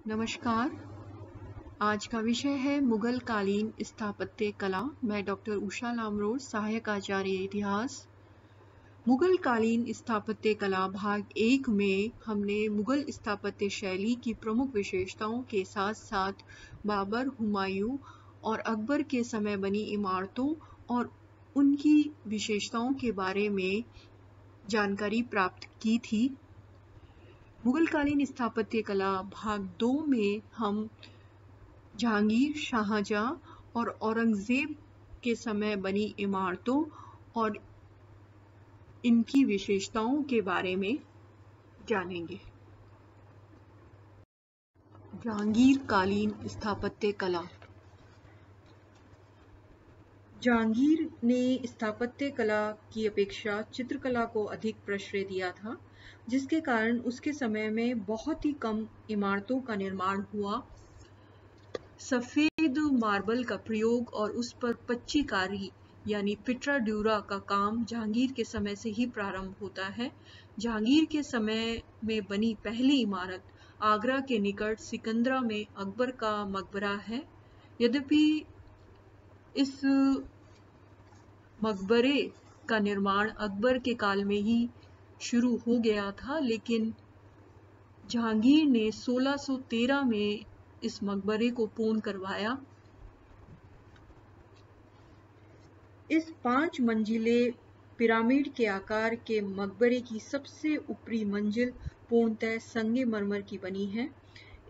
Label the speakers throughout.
Speaker 1: नमस्कार। आज का विषय है मुगल कालीन स्थापत्य कला। मैं डॉक्टर उषा लामरोड, सहायक आचार्य इतिहास। मुगल कालीन स्थापत्य कला भाग 1 में हमने मुगल स्थापत्य शैली की प्रमुख विशेषताओं के साथ साथ बाबर, हुमायूं और अकबर के समय बनी इमारतों और उनकी विशेषताओं के बारे में जानकारी प्राप्त की थी। मुगल कालीन स्थापत्य कला भाग 2 में हम जहांगीर, शाहजहां और औरंगजेब के समय बनी इमारतों और इनकी विशेषताओं के बारे में जानेंगे। जहांगीर कालीन स्थापत्य कला। जहांगीर ने स्थापत्य कला की अपेक्षा चित्रकला को अधिक प्रश्रय दिया था, जिसके कारण उसके समय में बहुत ही कम इमारतों का निर्माण हुआ। सफेद मार्बल का प्रयोग और उस पर पच्चीकारी यानी पिट्रा ड्यूरा का काम जहांगीर के समय से ही प्रारंभ होता है। जहांगीर के समय में बनी पहली इमारत आगरा के निकट सिकंदरा में अकबर का मकबरा है। यद्यपि इस मकबरे का निर्माण अकबर के काल में ही शुरू हो गया था, लेकिन जहांगीर ने 1613 में इस मकबरे को पूर्ण करवाया। इस 5 मंजिले पिरामिड के आकार के मकबरे की सबसे ऊपरी मंजिल पूर्णतः संगमरमर की बनी है।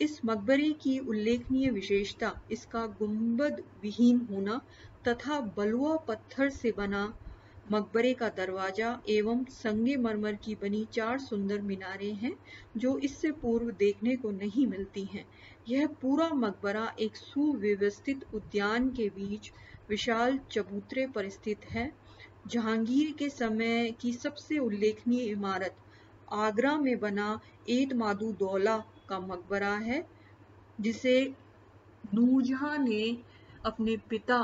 Speaker 1: इस मकबरे की उल्लेखनीय विशेषता इसका गुंबद विहीन होना तथा बलुआ पत्थर से बना मकबरे का दरवाजा एवं संगमरमर की बनी 4 सुंदर मीनारें हैं, जो इससे पूर्व देखने को नहीं मिलती हैं। यह पूरा मकबरा एक सुव्यवस्थित उद्यान के बीच विशाल चबूतरे पर स्थित है। जहांगीर के समय की सबसे उल्लेखनीय इमारत आगरा में बना एतमादुद्दौला का मकबरा है, जिसे नूरजहां ने अपने पिता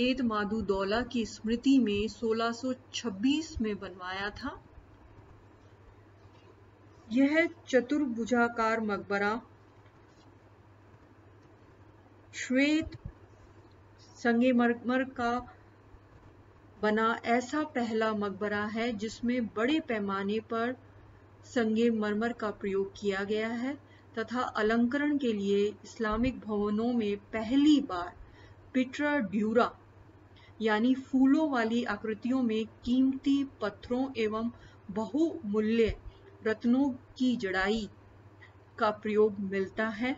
Speaker 1: एतमादुद्दौला की स्मृति में 1626 में बनवाया था। यह चतुर्भुजाकार मकबरा श्वेत संगमरमर का बना ऐसा पहला मकबरा है जिसमें बड़े पैमाने पर संगमरमर का प्रयोग किया गया है तथा अलंकरण के लिए इस्लामिक भवनों में पहली बार पिट्रा ड्यूरा यानी फूलों वाली आकृतियों में कीमती पत्थरों एवं बहुमूल्य रत्नों की जड़ाई का प्रयोग मिलता है।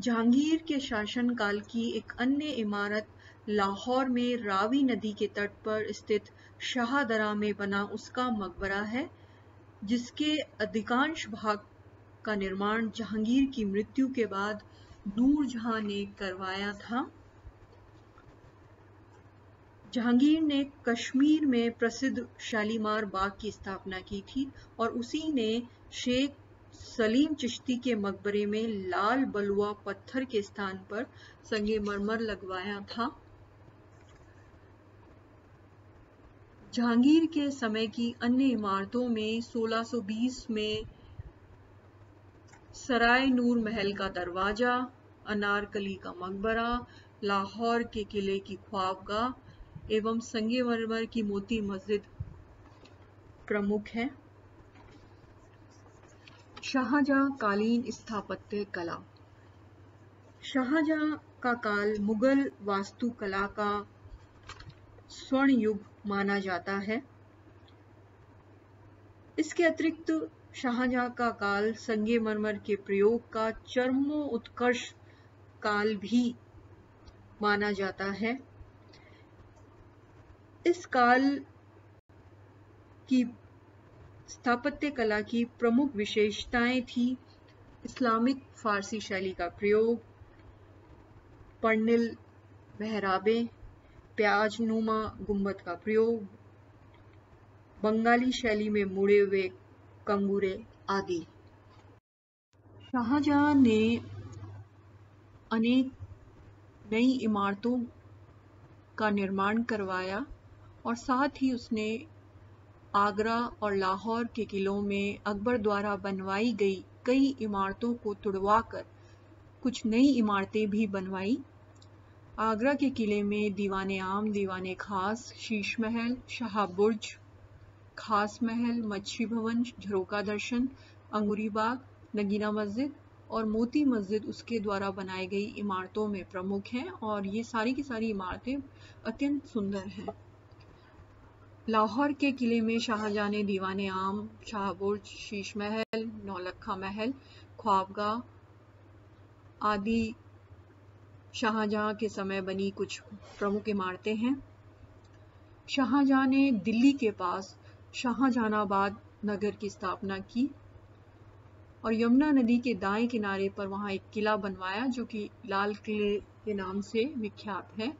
Speaker 1: जहांगीर के शासनकाल की एक अन्य इमारत लाहौर में रावी नदी के तट पर स्थित शाहदरा में बना उसका मकबरा है, जिसके अधिकांश भाग का निर्माण जहांगीर की मृत्यु के बाद नूरजहां ने करवाया था। जहांगीर ने कश्मीर में प्रसिद्ध शालीमार बाग की स्थापना की थी और उसी ने शेख सलीम चिश्ती के मकबरे में लाल बलुआ पत्थर के स्थान पर संगमरमर लगवाया था। जहांगीर के समय की अन्य इमारतों में 1620 में सराय नूर महल का दरवाजा, अनारकली का मकबरा, लाहौर के किले की ख्वाबगाह एवं संगमरमर की मोती मस्जिद प्रमुख है। शाहजहां कालीन स्थापत्य कला। शाहजहां का काल मुगल वास्तुकला का स्वर्ण युग माना जाता है। इसके अतिरिक्त शाहजहां का काल संगमरमर के प्रयोग का चरमोत्कर्ष काल भी माना जाता है। इस काल की स्थापत्य कला की प्रमुख विशेषताएं थी इस्लामिक फारसी शैली का प्रयोग, पर्निल मेहराबे, प्याजनुमा गुंबद का प्रयोग, बंगाली शैली में मुड़े हुए कंगूरे आदि। शाहजहां ने अनेक नई इमारतों का निर्माण करवाया और साथ ही उसने आगरा और लाहौर के किलों में अकबर द्वारा बनवाई गई कई इमारतों को तुड़वाकर कुछ नई इमारतें भी बनवाई। आगरा के किले में दीवाने आम, दीवाने खास, शीश महल, शाह बुर्ज, खास महल, मच्छी भवन, झरोका दर्शन, अंगूरी बाग, नगीना मस्जिद और मोती मस्जिद उसके द्वारा बनाई गई इमारतों में प्रमुख हैं और ये सारी की सारी इमारतें अत्यंत सुंदर हैं। लाहौर के किले में शाहजहां ने दीवाने आम, शाह बुर्ज, शीश महल, नौलखा महल, ख्वाबगाह आदि शाहजहां के समय बनी कुछ प्रमुख इमारतें हैं। शाहजहां ने दिल्ली के पास शाहजहानाबाद नगर की स्थापना की और यमुना नदी के दाएं किनारे पर वहां एक किला बनवाया जो कि लाल किले के नाम से विख्यात है।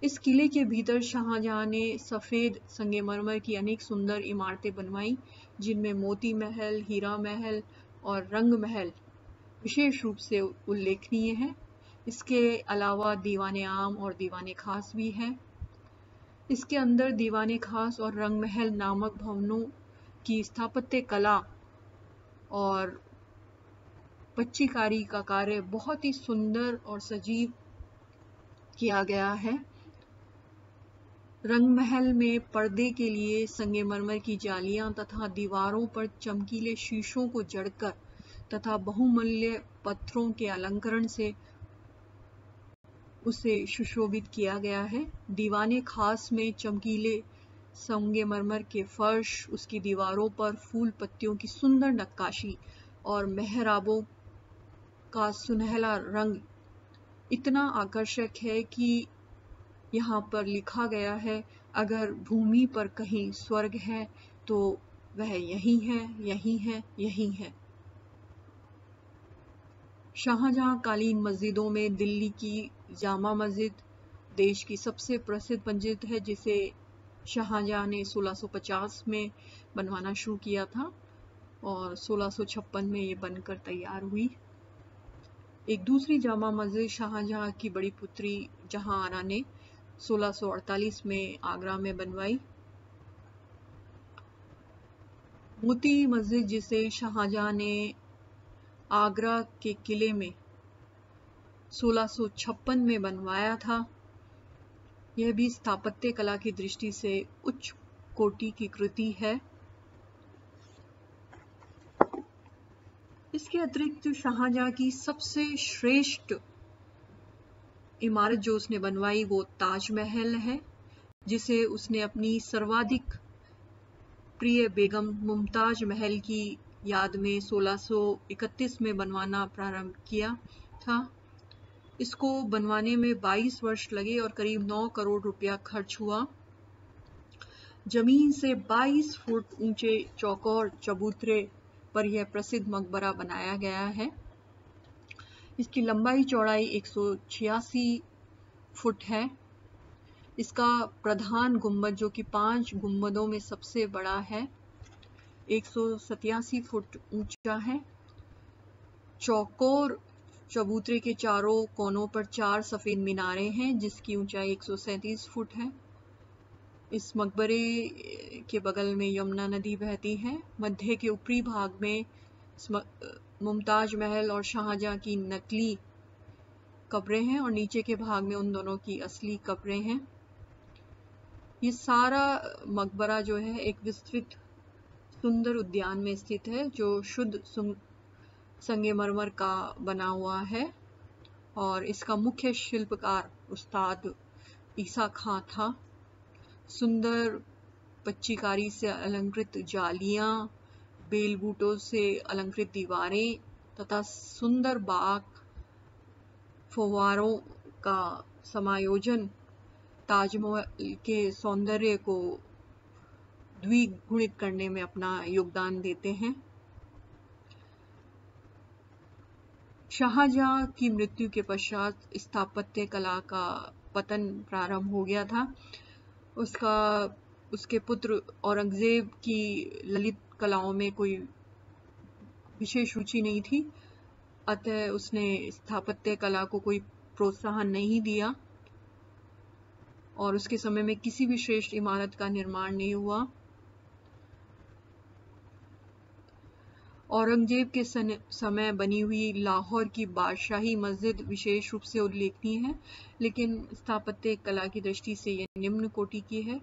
Speaker 1: इस किले के भीतर शाहजहां ने सफेद संगमरमर की अनेक सुंदर इमारतें बनवाई, जिनमें मोती महल, हीरा महल और रंग महल विशेष रूप से उल्लेखनीय है। इसके अलावा दीवाने आम और दीवाने खास भी है। इसके अंदर दीवाने खास और रंग महल नामक भवनों की स्थापत्य कला और पच्चीकारी का कार्य बहुत ही सुंदर और सजीव किया गया है। रंग महल में पर्दे के लिए संगमरमर की जालियां तथा दीवारों पर चमकीले शीशों को जड़कर तथा बहुमूल्य पत्थरों के अलंकरण से उसे सुशोभित किया गया है। दीवाने खास में चमकीले संगमरमर के फर्श, उसकी दीवारों पर फूल पत्तियों की सुंदर नक्काशी और मेहराबों का सुनहला रंग इतना आकर्षक है कि यहाँ पर लिखा गया है, अगर भूमि पर कहीं स्वर्ग है तो वह यही है, यही है, यही है। शाहजहां कालीन मस्जिदों में दिल्ली की जामा मस्जिद देश की सबसे प्रसिद्ध मस्जिद है, जिसे शाहजहां ने 1650 में बनवाना शुरू किया था और 1656 में ये बनकर तैयार हुई। एक दूसरी जामा मस्जिद शाहजहां की बड़ी पुत्री जहां आरा ने 1648 में आगरा में बनवाई। मोती मस्जिद जिसे शाहजहां ने आगरा के किले में 1656 में बनवाया था, यह भी स्थापत्य कला की दृष्टि से उच्च कोटि की कृति है। इसके अतिरिक्त शाहजहां की सबसे श्रेष्ठ इमारत जो उसने बनवाई वो ताजमहल है, जिसे उसने अपनी सर्वाधिक प्रिय बेगम मुमताज महल की याद में 1631 में बनवाना प्रारंभ किया था। इसको बनवाने में 22 वर्ष लगे और करीब 9 करोड़ रुपया खर्च हुआ। जमीन से 22 फुट ऊंचे चौकोर चबूतरे पर यह प्रसिद्ध मकबरा बनाया गया है। इसकी लंबाई चौड़ाई 186 फुट है। इसका प्रधान गुंबद जो कि 5 गुंबदों में सबसे बड़ा है 187 फुट ऊंचा है। चौकोर चबूतरे के चारों कोनों पर 4 सफेद मीनारें हैं जिसकी ऊंचाई 137 फुट है। इस मकबरे के बगल में यमुना नदी बहती है। मध्य के ऊपरी भाग में मुमताज महल और शाहजहां की नकली कब्रें हैं और नीचे के भाग में उन दोनों की असली कब्रें हैं। ये सारा मकबरा जो है एक विस्तृत सुंदर उद्यान में स्थित है जो शुद्ध संगमरमर का बना हुआ है और इसका मुख्य शिल्पकार उस्ताद ईसा खां था। सुंदर पच्चीकारी से अलंकृत जालियां, बेल बूटों से अलंकृत दीवारें तथा सुंदर बाग, फव्वारों का समायोजन ताजमहल के सौंदर्य को द्विगुणित करने में अपना योगदान देते हैं। शाहजहां की मृत्यु के पश्चात स्थापत्य कला का पतन प्रारंभ हो गया था। उसके पुत्र औरंगजेब की ललित कलाओं में कोई विशेष रुचि नहीं थी, अतः उसने स्थापत्य कला को कोई प्रोत्साहन नहीं दिया और उसके समय में किसी भी श्रेष्ठ इमारत का निर्माण नहीं हुआ। औरंगजेब के समय बनी हुई लाहौर की बादशाही मस्जिद विशेष रूप से उल्लेखनीय है, लेकिन स्थापत्य कला की दृष्टि से यह निम्न कोटि की है।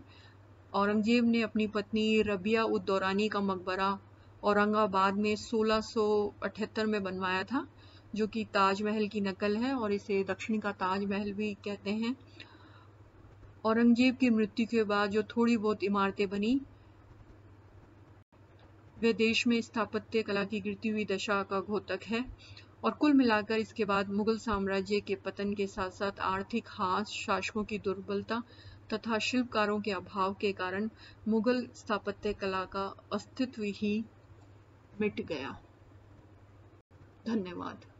Speaker 1: औरंगजेब ने अपनी पत्नी रबिया उद दौरानी का मकबरा औरंगाबाद में 1678 में बनवाया था, जो कि ताजमहल की नकल है और इसे दक्षिण का ताजमहल भी कहते हैं। औरंगजेब की मृत्यु के बाद जो थोड़ी बहुत इमारतें बनी, वे देश में स्थापत्य कला की गिरती हुई दशा का द्योतक है। और कुल मिलाकर इसके बाद मुगल साम्राज्य के पतन के साथ साथ आर्थिक ह्रास, शासकों की दुर्बलता तथा शिल्पकारों के अभाव के कारण मुगल स्थापत्य कला का अस्तित्व ही मिट गया। धन्यवाद।